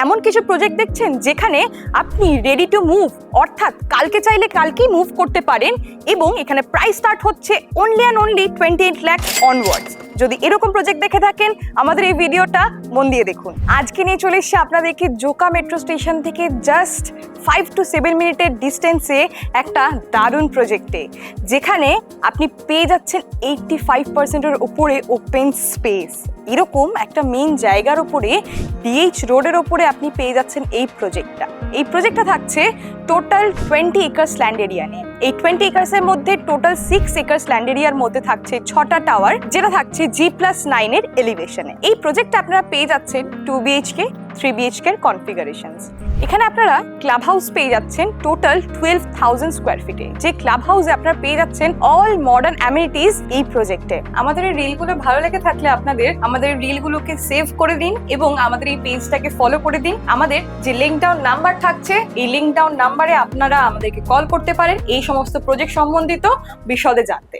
এমন কিছু প্রজেক্ট দেখছেন যেখানে আপনি রেডি টু মুভ, অর্থাৎ কালকে চাইলে কালকেই মুভ করতে পারেন এবং এখানে প্রাইস স্টার্ট হচ্ছে only and only 28 lakh onwards. যদি এরকম প্রজেক্ট দেখে থাকেন আমাদের এই ভিডিওটা মন দিয়ে দেখুন। আজকে নিয়ে চলে এসেছি আপনাদেরকে জোকা মেট্রো স্টেশন থেকে জাস্ট 5 to 7 মিনিটের ডিস্টেন্সে একটা দারুণ প্রজেক্টে, যেখানে আপনি পেয়ে যাচ্ছেন 85%-এর উপরে ওপেন স্পেস। এরকম একটা মেইন জায়গার উপরে ডিএইচ রোডের ওপরে আপনি পেয়ে যাচ্ছেন এই প্রজেক্টটা থাকছে টোটাল 20 একর্স ল্যান্ড এরিয়া নিয়ে। এই 20 একর্সের মধ্যে টোটাল 6 একর্স ল্যান্ড এরিয়ার মধ্যে থাকছে 6টা টাওয়ার, যেটা থাকছে G+9 এর এলিভেশনে। এই প্রজেক্টটা আপনারা পেয়ে যাচ্ছেন 2 BHK 3 BHK এর কনফিগারেশনস। এখানে আপনারা ক্লাব হাউস পেয়ে যাচ্ছেন টোটাল 12,000 স্কোয়ার ফিটে। যে ক্লাব হাউসে আপনারা পেয়ে যাচ্ছেন অল মডার্ন অ্যামিনিটিস এই প্রজেক্টে। আমাদের এই রিলগুলো ভালো লেগে থাকলে আপনাদের আমাদের রিলগুলোকে সেভ করে দিন এবং আমাদের এই পেজটাকে ফলো করে দিন। আমাদের যে লিংক ডাউন নাম্বার থাকছে, এই লিংক ডাউন নাম্বারে আপনারা আমাদেরকে কল করতে পারেন এই সমস্ত প্রজেক্ট সম্বন্ধিত বিশদে জানতে।